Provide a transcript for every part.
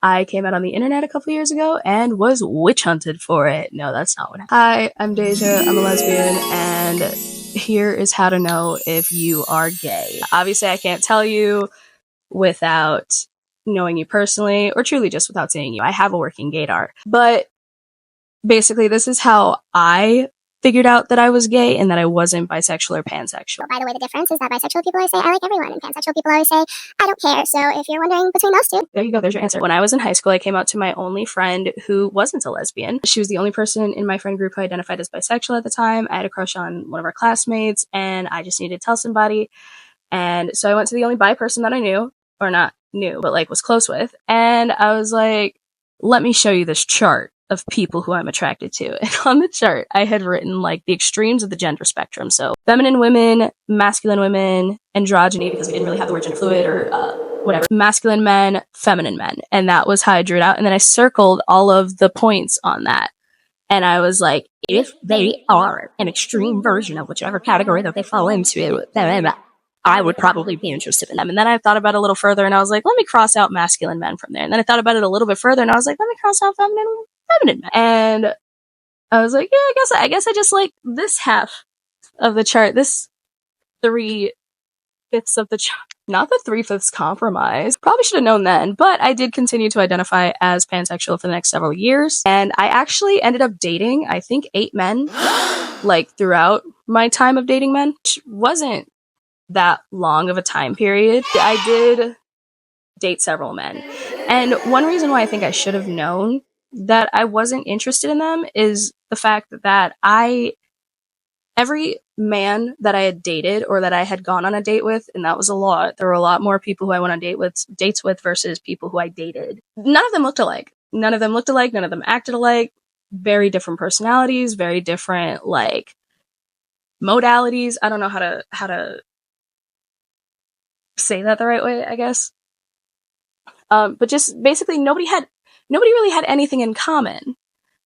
I came out on the internet a couple years ago and was witch hunted for it. No, that's not what happened. Hi, I'm daiisjah. I'm a lesbian, and here is how to know if you are gay. Obviously, I can't tell you without knowing you personally, or truly just without seeing you. I have a working gaydar. But basically, this is how I figured out that I was gay and that I wasn't bisexual or pansexual. By the way, the difference is that bisexual people always say, I like everyone, and pansexual people always say, I don't care. So if you're wondering between those two. There you go, there's your answer. When I was in high school, I came out to my only friend who wasn't a lesbian. She was the only person in my friend group who identified as bisexual at the time. I had a crush on one of our classmates, and I just needed to tell somebody. And so I went to the only bi person that I knew, or not knew, but like was close with. And I was like, let me show you this chart of people who I'm attracted to. And on the chart, I had written like the extremes of the gender spectrum. So feminine women, masculine women, androgyny, because we didn't really have the word gender fluid or whatever, masculine men, feminine men. And that was how I drew it out. And then I circled all of the points on that. And I was like, if they are an extreme version of whichever category that they fall into, then I would probably be interested in them. And then I thought about it a little further, and I was like, let me cross out masculine men from there. And then I thought about it a little bit further, and I was like, let me cross out feminine men. And I was like, yeah, I guess I just like this half of the chart, this 3/5 of the chart. Not the 3/5 compromise. Probably should have known then, but I did continue to identify as pansexual for the next several years. And I actually ended up dating, I think, 8 men, like throughout my time of dating men, which wasn't that long of a time period. I did date several men. And one reason why I think I should have known that I wasn't interested in them is the fact that every man that I had dated or that I had gone on a date with, and that was a lot, there were a lot more people who I went on dates with versus people who I dated. None of them looked alike. None of them looked alike. None of them acted alike. Very different personalities, very different, like, modalities. I don't know how to say that the right way, I guess. But just basically nobody really had anything in common.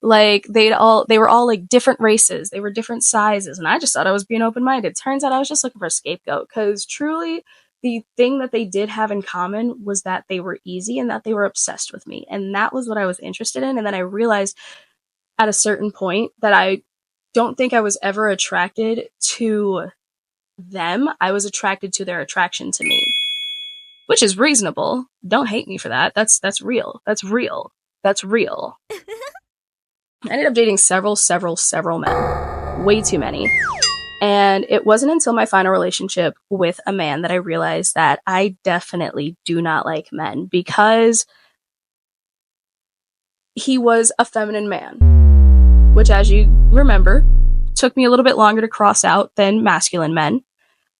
Like they were all like different races, they were different sizes, and I just thought I was being open-minded. Turns out I was just looking for a scapegoat, because truly the thing that they did have in common was that they were easy and that they were obsessed with me, and that was what I was interested in. And then I realized at a certain point that I don't think I was ever attracted to them. I was attracted to their attraction to me, which is reasonable. Don't hate me for that. That's real. That's real. That's real. I ended up dating several men. Way too many. And it wasn't until my final relationship with a man that I realized that I definitely do not like men, because he was a feminine man, which, as you remember, took me a little bit longer to cross out than masculine men.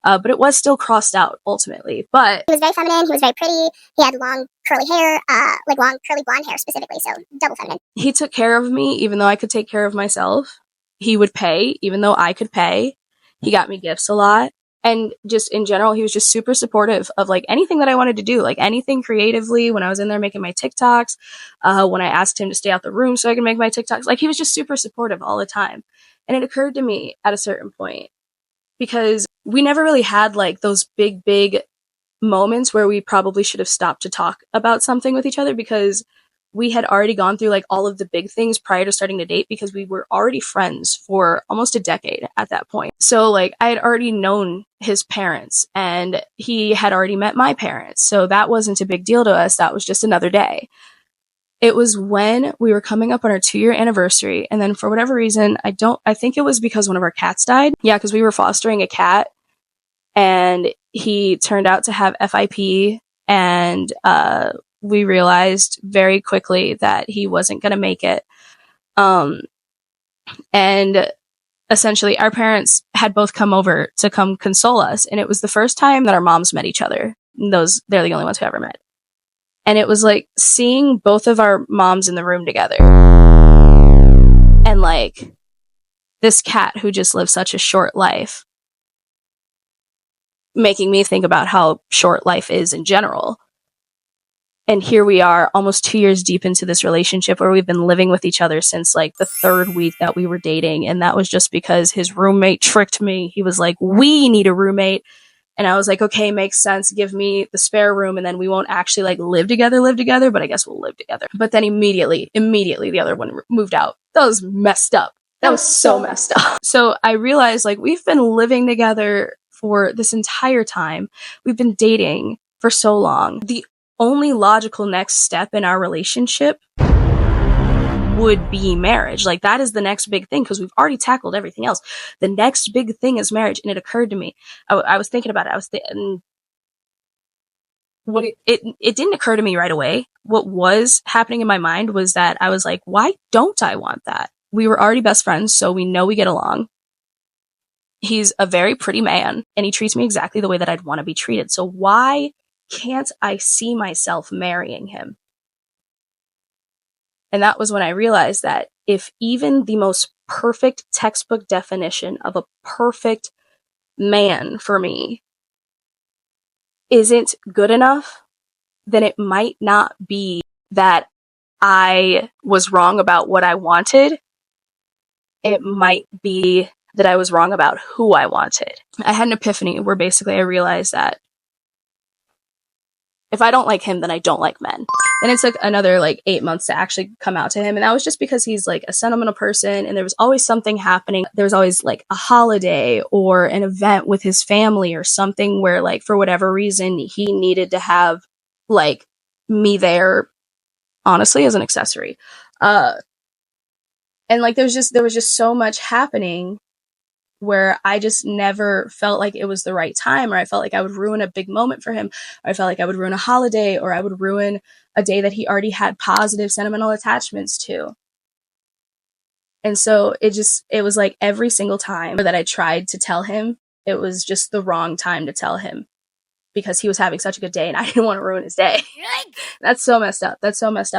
But it was still crossed out ultimately. But he was very feminine. He was very pretty. He had long curly hair, like long curly blonde hair specifically. So double feminine. He took care of me even though I could take care of myself. He would pay even though I could pay. He got me gifts a lot. And just in general, he was just super supportive of like anything that I wanted to do, like anything creatively. When I was in there making my TikToks, when I asked him to stay out the room so I could make my TikToks, like he was just super supportive all the time. And it occurred to me at a certain point, because we never really had like those big moments where we probably should have stopped to talk about something with each other, because we had already gone through like all of the big things prior to starting to date, because we were already friends for almost a decade at that point. So like I had already known his parents and he had already met my parents. So that wasn't a big deal to us. That was just another day. It was when we were coming up on our 2-year anniversary, and then for whatever reason, I think it was because one of our cats died. Yeah, because we were fostering a cat, and he turned out to have FIP, and we realized very quickly that he wasn't going to make it. And essentially, our parents had both come over to come console us, and it was the first time that our moms met each other. They're the only ones who ever met. And it was like seeing both of our moms in the room together. And like this cat who just lived such a short life, making me think about how short life is in general. And here we are almost 2 years deep into this relationship where we've been living with each other since like the 3rd week that we were dating. And that was just because his roommate tricked me. He was like, we need a roommate. And I was like, okay, makes sense. Give me the spare room and then we won't actually like live together, but I guess we'll live together. But then immediately the other one moved out. That was messed up. That was so messed up. So I realized like we've been living together for this entire time. We've been dating for so long. The only logical next step in our relationship would be marriage. Like that is the next big thing because we've already tackled everything else. The next big thing is marriage. And it occurred to me. I was thinking about it. I was thinking, it didn't occur to me right away. What was happening in my mind was that I was like, why don't I want that? We were already best friends, so we know we get along. He's a very pretty man, and he treats me exactly the way that I'd want to be treated. So why can't I see myself marrying him? And that was when I realized that if even the most perfect textbook definition of a perfect man for me isn't good enough, then it might not be that I was wrong about what I wanted. It might be that I was wrong about who I wanted. I had an epiphany where basically I realized that if I don't like him, then I don't like men. Then it took another like 8 months to actually come out to him. And that was just because he's like a sentimental person and there was always something happening. There was always like a holiday or an event with his family or something where like for whatever reason he needed to have like me there, honestly, as an accessory. And like there was just so much happening where I just never felt like it was the right time, or I felt like I would ruin a big moment for him, or I felt like I would ruin a holiday, or I would ruin a day that he already had positive sentimental attachments to. And so it was like every single time that I tried to tell him, it was just the wrong time to tell him because he was having such a good day and I didn't want to ruin his day. That's so messed up.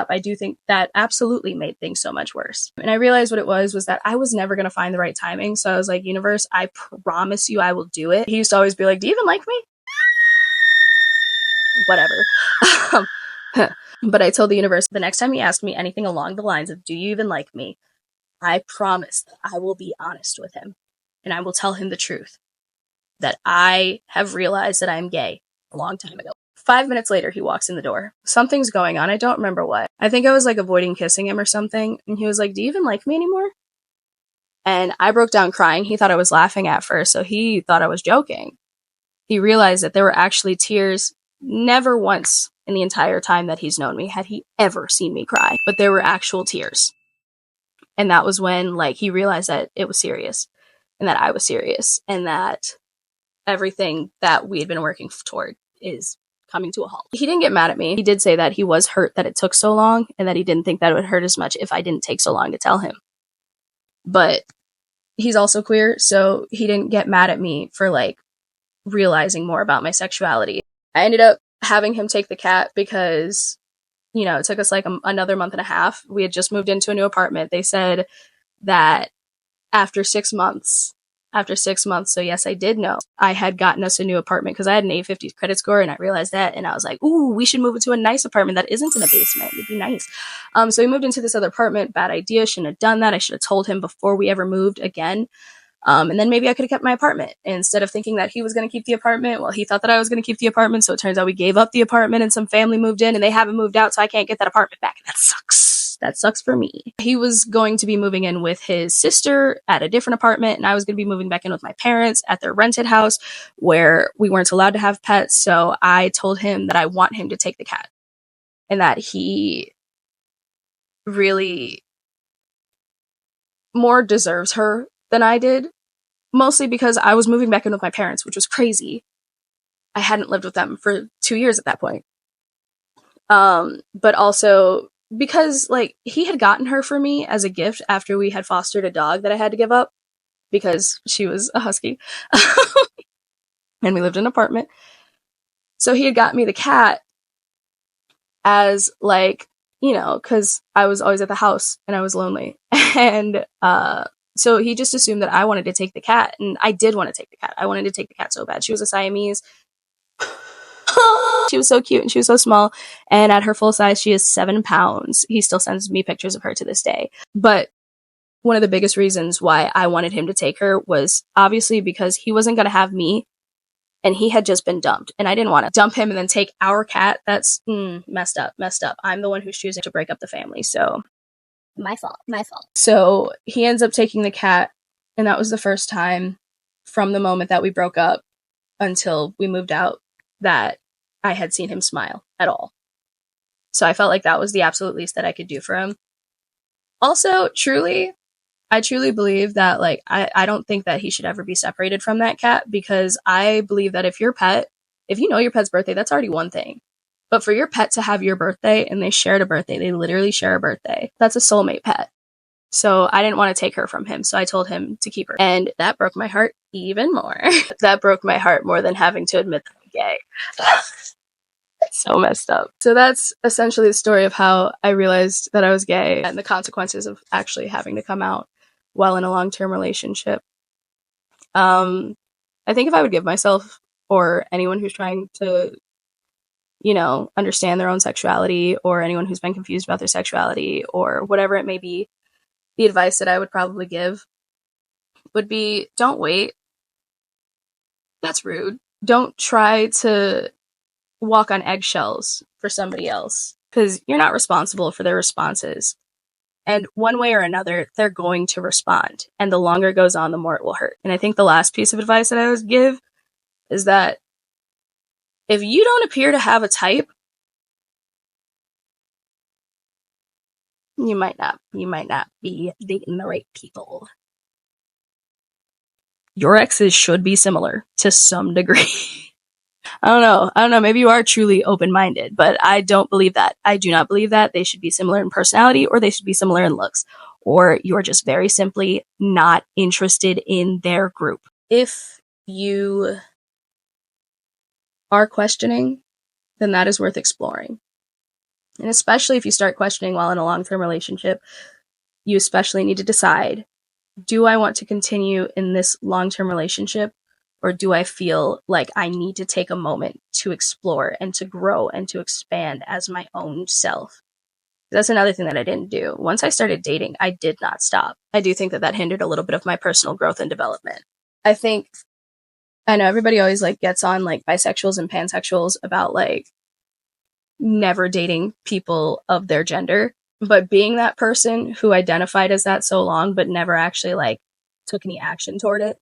I do think that absolutely made things so much worse. And I realized what it was that I was never going to find the right timing. So I was like, universe, I promise you I will do it. He used to always be like, do you even like me? Whatever. But I told the universe the next time he asked me anything along the lines of, do you even like me? I promise that I will be honest with him and I will tell him the truth that I have realized that I'm gay a long time ago. 5 minutes later, he walks in the door. Something's going on. I don't remember what. I think I was like avoiding kissing him or something. And he was like, do you even like me anymore? And I broke down crying. He thought I was laughing at first, so he thought I was joking. He realized that there were actually tears. Never once in the entire time that he's known me had he ever seen me cry, but there were actual tears. And that was when like he realized that it was serious and that I was serious and that everything that we had been working toward is coming to a halt. He didn't get mad at me. He did say that he was hurt that it took so long and that he didn't think that it would hurt as much if I didn't take so long to tell him. But he's also queer, so he didn't get mad at me for like realizing more about my sexuality. I ended up having him take the cat because, you know, it took us like another month and a half. We had just moved into a new apartment. They said that after 6 months, so yes, I did know I had gotten us a new apartment because I had an 850 credit score and I realized that and I was like, ooh, we should move into a nice apartment that isn't in a basement. It'd be nice. So we moved into this other apartment. Bad idea. Shouldn't have done that. I should have told him before we ever moved again. And then maybe I could have kept my apartment instead of thinking that he was going to keep the apartment. Well, he thought that I was going to keep the apartment. So it turns out we gave up the apartment and some family moved in and they haven't moved out. So I can't get that apartment back. And that sucks. That sucks for me. He was going to be moving in with his sister at a different apartment. And I was going to be moving back in with my parents at their rented house where we weren't allowed to have pets. So I told him that I want him to take the cat and that he really more deserves her than I did. Mostly because I was moving back in with my parents, which was crazy. I hadn't lived with them for 2 years at that point. But also because like he had gotten her for me as a gift after we had fostered a dog that I had to give up because she was a husky. And we lived in an apartment. So he had got me the cat as like, you know, because I was always at the house and I was lonely. And so he just assumed that I wanted to take the cat. And I did want to take the cat. I wanted to take the cat so bad. She was a Siamese. She was so cute and she was so small. And at her full size, she is 7 pounds. He still sends me pictures of her to this day. But one of the biggest reasons why I wanted him to take her was obviously because he wasn't going to have me and he had just been dumped, and I didn't want to dump him and then take our cat. That's messed up. I'm the one who's choosing to break up the family, so My fault. so he ends up taking the cat, and that was the first time from the moment that we broke up until we moved out that I had seen him smile at all. So I felt like that was the absolute least that I could do for him. Also, I truly believe that, like, I don't think that he should ever be separated from that cat, because I believe that if you know your pet's birthday, that's already one thing. But for your pet to have your birthday and they shared a birthday, they literally share a birthday, that's a soulmate pet. So I didn't want to take her from him, so I told him to keep her. And that broke my heart even more. That broke my heart more than having to admit that I'm gay. So messed up. So that's essentially the story of how I realized that I was gay and the consequences of actually having to come out while in a long-term relationship. I think if I would give myself, or anyone who's trying to, understand their own sexuality, or anyone who's been confused about their sexuality, or whatever it may be, the advice that I would probably give would be, don't wait. That's rude. Don't try to walk on eggshells for somebody else, because you're not responsible for their responses. And one way or another, they're going to respond. And the longer it goes on, the more it will hurt. And I think the last piece of advice that I would give is that if you don't appear to have a type, you might not be dating the right people. Your exes should be similar to some degree. I don't know. Maybe you are truly open-minded, but I don't believe that. I do not believe that. They should be similar in personality, or they should be similar in looks, or you're just very simply not interested in their group. If you are questioning, then that is worth exploring. And especially if you start questioning while in a long-term relationship, you especially need to decide, do I want to continue in this long-term relationship, or do I feel like I need to take a moment to explore and to grow and to expand as my own self? That's another thing that I didn't do. Once I started dating, I did not stop. I do think that that hindered a little bit of my personal growth and development. I know everybody always gets on bisexuals and pansexuals about never dating people of their gender, but being that person who identified as that so long but never actually took any action toward it,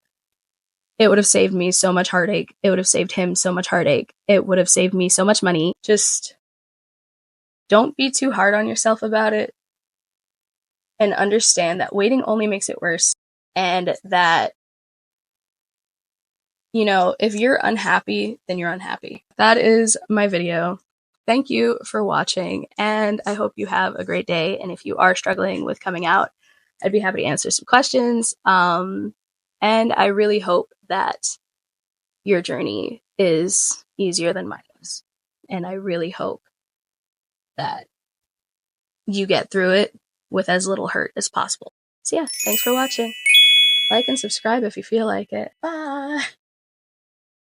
it would have saved me so much heartache. It would have saved him so much heartache. It would have saved me so much money. Just don't be too hard on yourself about it, and understand that waiting only makes it worse, and that if you're unhappy, then you're unhappy. That is my video. Thank you for watching, and I hope you have a great day. And if you are struggling with coming out, I'd be happy to answer some questions. And I really hope that your journey is easier than mine was. And I really hope that you get through it with as little hurt as possible. So yeah, thanks for watching. Like and subscribe if you feel like it. Bye!